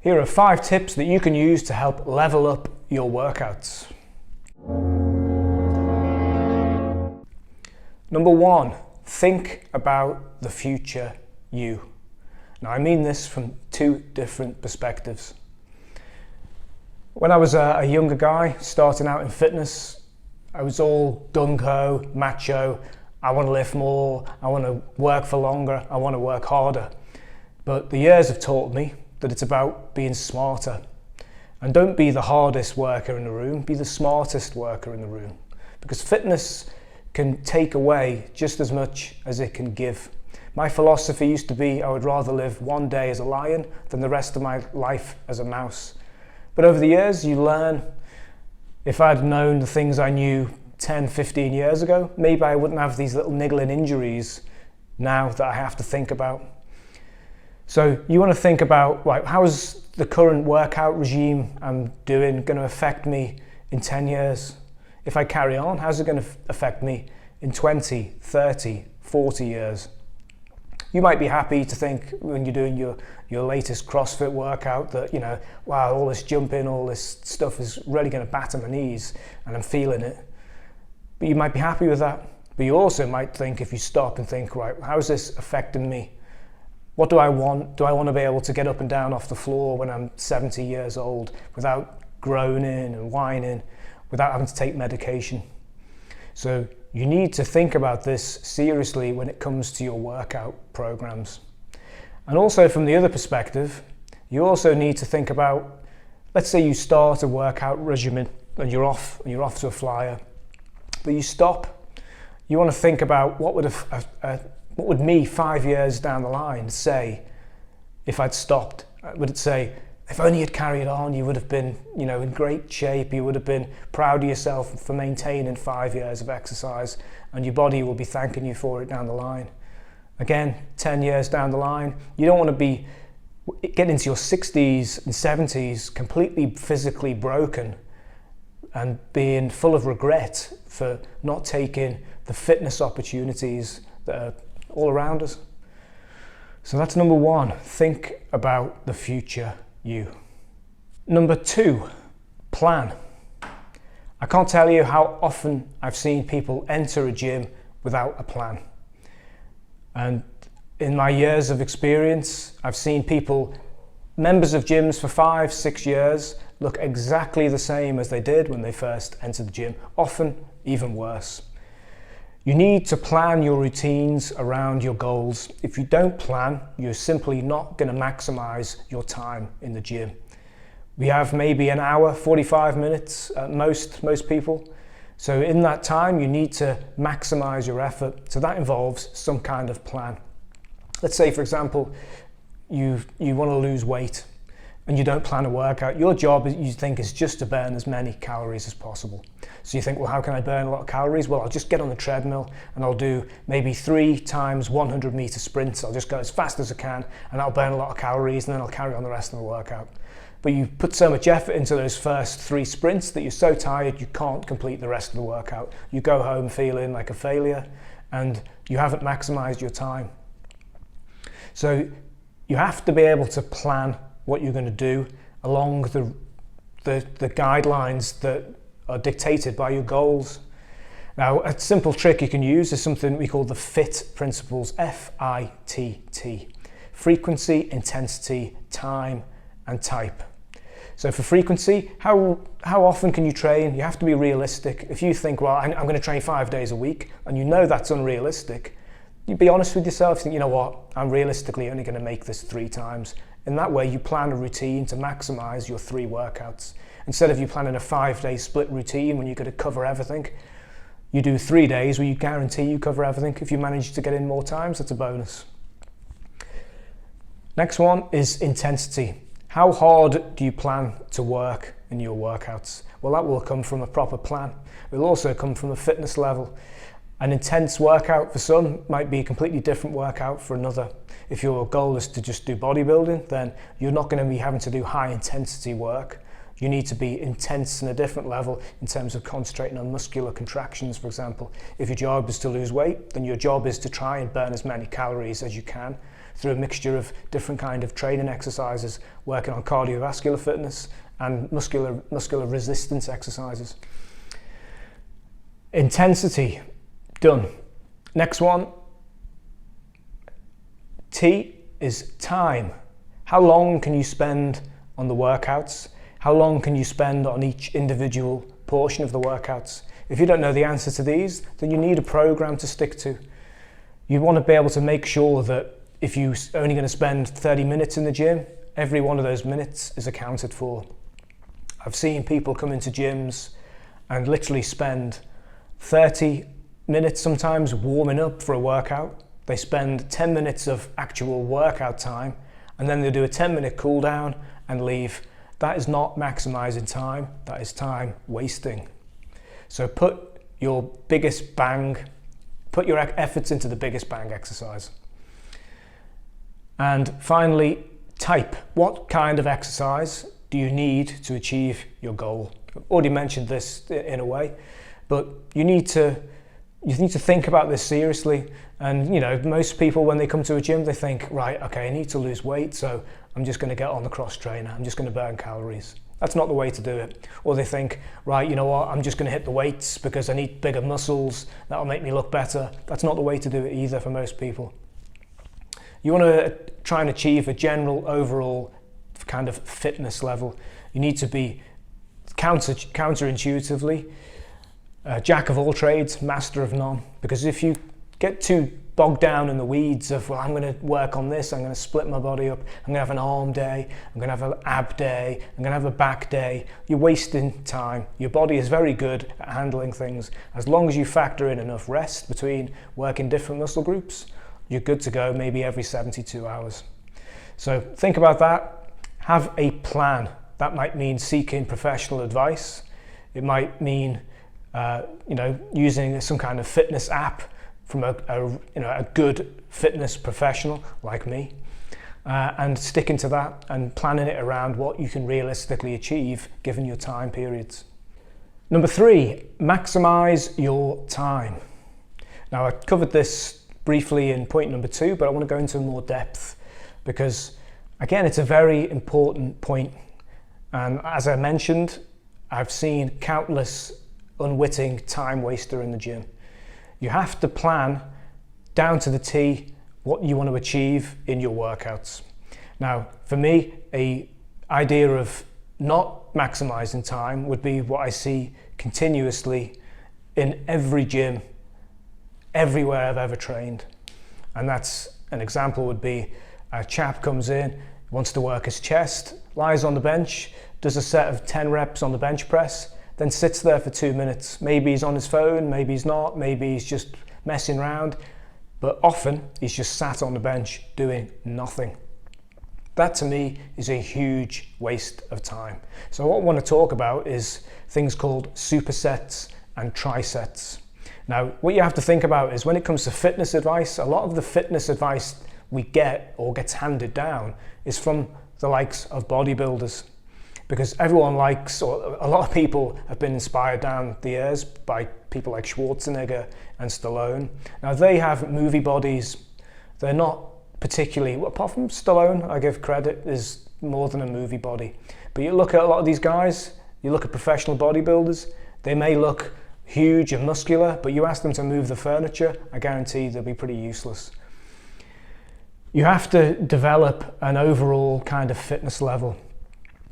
Here are 5 tips that you can use to help level up your workouts. Number 1, think about the future you. Now, I mean this from 2 different perspectives. When I was a younger guy starting out in fitness, I was all gung-ho, macho. I want to lift more, I want to work for longer, I want to work harder. But the years have taught me that it's about being smarter. And don't be the hardest worker in the room, be the smartest worker in the room. Because fitness can take away just as much as it can give. My philosophy used to be I would rather live one day as a lion than the rest of my life as a mouse. But over the years you learn. If I'd known the things I knew 10, 15 years ago, maybe I wouldn't have these little niggling injuries now that I have to think about. So you want to think about, right, how is the current workout regime I'm doing going to affect me in 10 years? If I carry on, how's it going to affect me in 20, 30, 40 years? You might be happy to think when you're doing your latest CrossFit workout that, you know, wow, all this jumping, all this stuff is really going to batter my knees and I'm feeling it. But you might be happy with that. But you also might think, if you stop and think, right, how's this affecting me? What do I want? Do I want to be able to get up and down off the floor when I'm 70 years old without groaning and whining, without having to take medication? So you need to think about this seriously when it comes to your workout programs. And also from the other perspective, you also need to think about, let's say you start a workout regimen and you're off to a flyer. But you stop, you want to think about what would me 5 years down the line say if I'd stopped? Would it say, if only you'd carried on, you would have been, you know, in great shape, you would have been proud of yourself for maintaining 5 years of exercise, and your body will be thanking you for it down the line. Again, 10 years down the line, you don't want to be getting into your 60s and 70s completely physically broken and being full of regret for not taking the fitness opportunities that are all around us. So that's number 1, think about the future you. Number 2, plan. I can't tell you how often I've seen people enter a gym without a plan. And in my years of experience, I've seen people, members of gyms for 5, 6 years, look exactly the same as they did when they first entered the gym, often even worse. You need to plan your routines around your goals. If you don't plan, you're simply not going to maximize your time in the gym. We have maybe an hour, 45 minutes at most people. So in that time, you need to maximize your effort. So that involves some kind of plan. Let's say, for example, you want to lose weight and you don't plan a workout. Your job, you think, is just to burn as many calories as possible. So you think, well, how can I burn a lot of calories? Well, I'll just get on the treadmill and I'll do maybe 3 times 100 meter sprints. I'll just go as fast as I can and I'll burn a lot of calories and then I'll carry on the rest of the workout. But you put so much effort into those first 3 sprints that you're so tired you can't complete the rest of the workout. You go home feeling like a failure and you haven't maximized your time. So you have to be able to plan what you're going to do along the guidelines that are dictated by your goals. Now, a simple trick you can use is something we call the FIT principles, F-I-T-T. Frequency, intensity, time, and type. So for frequency, how often can you train? You have to be realistic. If you think, well, I'm going to train 5 days a week, and you know that's unrealistic, you be honest with yourself, think, you know what, I'm realistically only going to make this 3 times. In that way, you plan a routine to maximize your 3 workouts. Instead of you planning a 5-day split routine when you're going to cover everything, you do 3 days where you guarantee you cover everything. If you manage to get in more times, that's a bonus. Next one is intensity. How hard do you plan to work in your workouts? Well, that will come from a proper plan. It will also come from a fitness level. An intense workout for some might be a completely different workout for another. If your goal is to just do bodybuilding, then you're not going to be having to do high intensity work. You need to be intense in a different level in terms of concentrating on muscular contractions, for example. If your job is to lose weight, then your job is to try and burn as many calories as you can through a mixture of different kind of training exercises, working on cardiovascular fitness and muscular resistance exercises. Intensity, done. Next one, T is time. How long can you spend on the workouts? How long can you spend on each individual portion of the workouts? If you don't know the answer to these, then you need a program to stick to. You want to be able to make sure that if you're only going to spend 30 minutes in the gym, every one of those minutes is accounted for. I've seen people come into gyms and literally spend 30 minutes sometimes warming up for a workout. They spend 10 minutes of actual workout time, and then they do a 10-minute cool down and leave. That is not maximizing time, that is time wasting. So put your efforts into the biggest bang exercise. And finally, type. What kind of exercise do you need to achieve your goal? I've already mentioned this in a way, but you need to think about this seriously. And most people, when they come to a gym, they think, right, okay, I need to lose weight, so I'm just going to get on the cross trainer, I'm just going to burn calories. That's not the way to do it. Or they think, right, you know what, I'm just going to hit the weights because I need bigger muscles, that'll make me look better. That's not the way to do it either for most people. You want to try and achieve a general overall kind of fitness level. You need to be counterintuitively jack of all trades, master of none. Because if you get too bogged down in the weeds of, well, I'm going to work on this, I'm going to split my body up, I'm going to have an arm day, I'm going to have an ab day, I'm going to have a back day, you're wasting time. Your body is very good at handling things. As long as you factor in enough rest between working different muscle groups, you're good to go maybe every 72 hours. So think about that. Have a plan. That might mean seeking professional advice. It might mean using some kind of fitness app from a good fitness professional like me, and sticking to that and planning it around what you can realistically achieve given your time periods. Number 3, maximize your time. Now, I covered this briefly in point number 2, but I want to go into more depth because, again, it's a very important point. And as I mentioned, I've seen countless unwitting time waster in the gym. You have to plan down to the T what you want to achieve in your workouts. Now, for me, an idea of not maximizing time would be what I see continuously in every gym, everywhere I've ever trained. And that's an example would be a chap comes in, wants to work his chest, lies on the bench, does a set of 10 reps on the bench press, then sits there for 2 minutes. Maybe he's on his phone, maybe he's not, maybe he's just messing around, but often he's just sat on the bench doing nothing. That to me is a huge waste of time. So what I want to talk about is things called supersets and tri sets. Now, what you have to think about is when it comes to fitness advice, a lot of the fitness advice we get or gets handed down is from the likes of bodybuilders. Because everyone likes, or a lot of people have been inspired down the years by people like Schwarzenegger and Stallone. Now they have movie bodies. They're not particularly, apart from Stallone, I give credit, is more than a movie body. But you look at a lot of these guys, you look at professional bodybuilders, they may look huge and muscular, but you ask them to move the furniture, I guarantee they'll be pretty useless. You have to develop an overall kind of fitness level.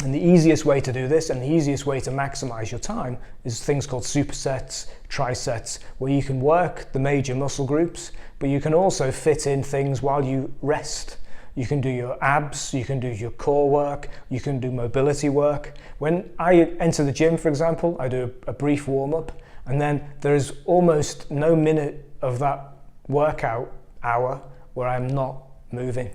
And the easiest way to do this and the easiest way to maximize your time is things called supersets, tri sets, where you can work the major muscle groups, but you can also fit in things while you rest. You can do your abs, you can do your core work, you can do mobility work. When I enter the gym, for example, I do a brief warm-up, and then there's almost no minute of that workout hour where I'm not moving.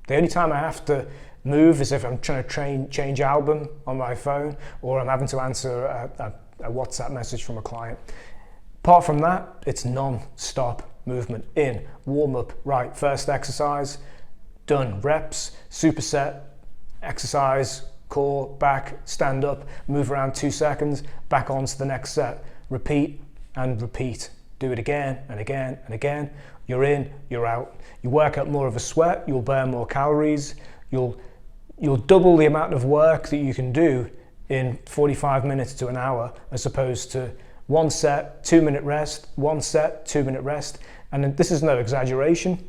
The only time I have to move is if I'm trying to change album on my phone, or I'm having to answer a WhatsApp message from a client. Apart from that, it's non-stop movement. In, warm up, right, first exercise, done, reps, superset, exercise, core, back, stand up, move around 2 seconds, back on to the next set, repeat and repeat. do it again and again and again. You're in, you're out. You work out more of a sweat, you'll burn more calories, you'll double the amount of work that you can do in 45 minutes to an hour, as opposed to 1 set, 2-minute rest, 1 set, 2-minute rest. And this is no exaggeration.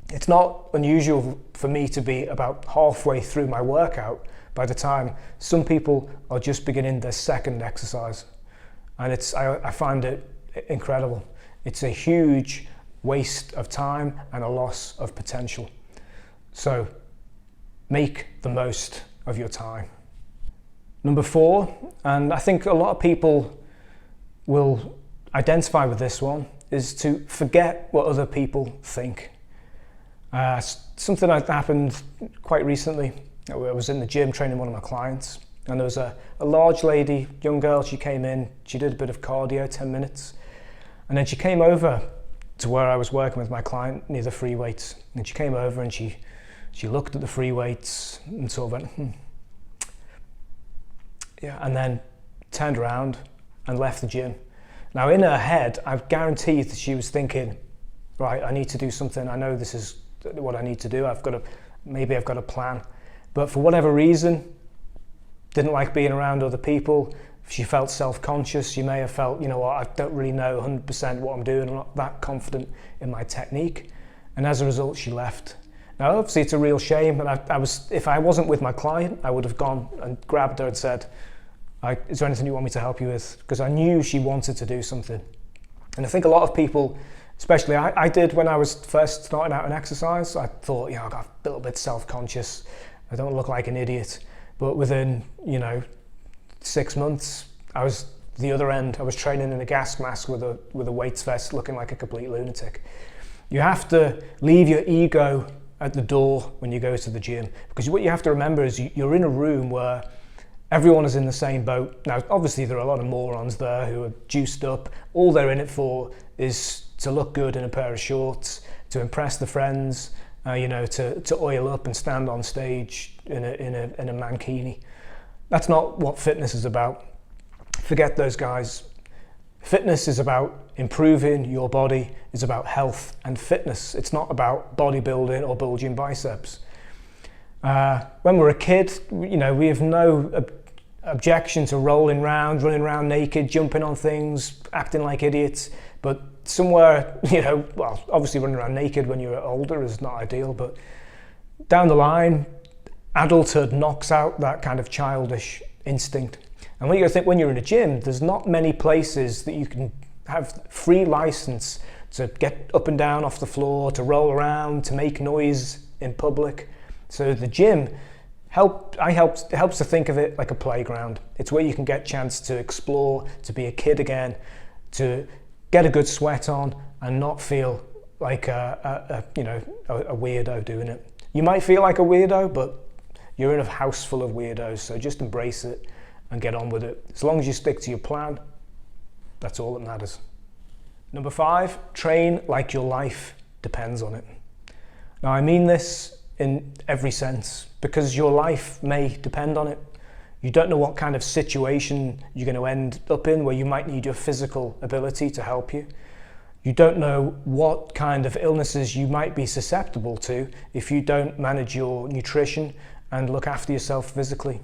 It's not unusual for me to be about halfway through my workout by the time some people are just beginning their second exercise. And I find it incredible. It's a huge waste of time and a loss of potential. So make the most of your time. Number 4, and I think a lot of people will identify with this one, is to forget what other people think. Something that happened quite recently. I was in the gym training one of my clients, and there was a large lady, young girl. She came in, she did a bit of cardio, 10 minutes, and then she came over to where I was working with my client near the free weights. And she came over and she looked at the free weights and sort of went, yeah, and then turned around and left the gym. Now in her head, I guarantee that she was thinking, right, I need to do something. I know this is what I need to do. Maybe I've got a plan. But for whatever reason, didn't like being around other people. She felt self-conscious. She may have felt, you know what, I don't really know 100% what I'm doing. I'm not that confident in my technique. And as a result, she left. Now, obviously, it's a real shame. And if I wasn't with my client, I would have gone and grabbed her and said, is there anything you want me to help you with? Because I knew she wanted to do something. And I think a lot of people, especially I did when I was first starting out in exercise, I thought, I got a little bit self-conscious. I don't look like an idiot. But within, 6 months, I was the other end. I was training in a gas mask with a weights vest, looking like a complete lunatic. You have to leave your ego at the door when you go to the gym, because what you have to remember is you're in a room where everyone is in the same boat. Now, obviously, there are a lot of morons there who are juiced up. All they're in it for is to look good in a pair of shorts, to impress the friends, to oil up and stand on stage in a mankini. That's not what fitness is about. Forget those guys. Fitness is about improving your body. It's about health and fitness. It's not about bodybuilding or bulging biceps. When we're a kid, we have no objection to rolling around, running around naked, jumping on things, acting like idiots. But somewhere, obviously running around naked when you're older is not ideal, but down the line, adulthood knocks out that kind of childish instinct. And when you think, when you're in a gym, there's not many places that you can have free license to get up and down off the floor, to roll around, to make noise in public. So the gym helps to think of it like a playground. It's where you can get a chance to explore, to be a kid again, to get a good sweat on and not feel like a weirdo doing it. You might feel like a weirdo, but you're in a house full of weirdos, so just embrace it and get on with it. As long as you stick to your plan, that's all that matters. Number 5, train like your life depends on it. Now, I mean this in every sense, because your life may depend on it. You don't know what kind of situation you're going to end up in where you might need your physical ability to help you. You don't know what kind of illnesses you might be susceptible to if you don't manage your nutrition and look after yourself physically.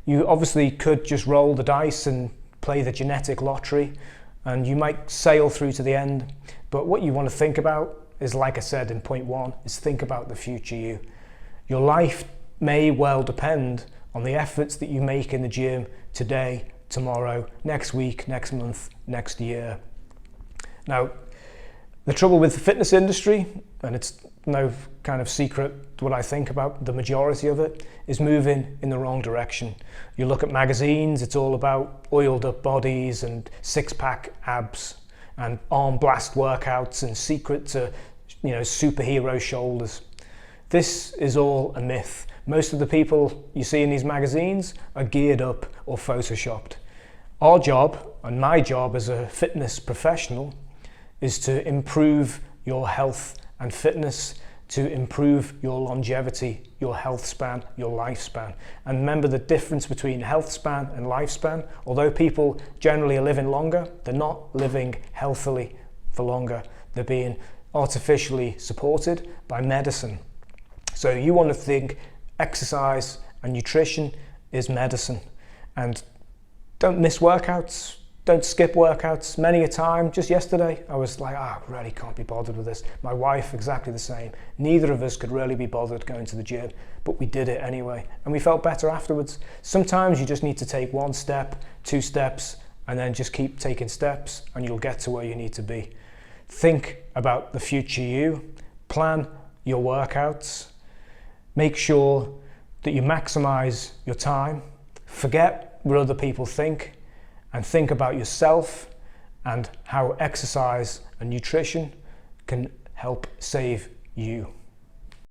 You obviously could just roll the dice and play the genetic lottery, and you might sail through to the end. But what you want to think about is, like I said in point 1, is think about the future you. Your life may well depend on the efforts that you make in the gym today, tomorrow, next week, next month, next year. Now, the trouble with the fitness industry, and it's no kind of secret what I think about the majority of it, is moving in the wrong direction. You look at magazines, it's all about oiled up bodies and 6-pack abs and arm blast workouts and secret to, superhero shoulders. This is all a myth. Most of the people you see in these magazines are geared up or photoshopped. Our job, and my job as a fitness professional, is to improve your health and fitness, to improve your longevity, your health span, your lifespan. And remember the difference between health span and lifespan. Although people generally are living longer, they're not living healthily for longer. They're being artificially supported by medicine. So you want to think exercise and nutrition is medicine. And don't miss workouts. Don't skip workouts. Many a time, just yesterday, I was like, I really can't be bothered with this. My wife, exactly the same. Neither of us could really be bothered going to the gym, but we did it anyway. And we felt better afterwards. Sometimes you just need to take 1 step, 2 steps, and then just keep taking steps, and you'll get to where you need to be. Think about the future you. Plan your workouts. Make sure that you maximize your time. Forget what other people think, and think about yourself and how exercise and nutrition can help save you.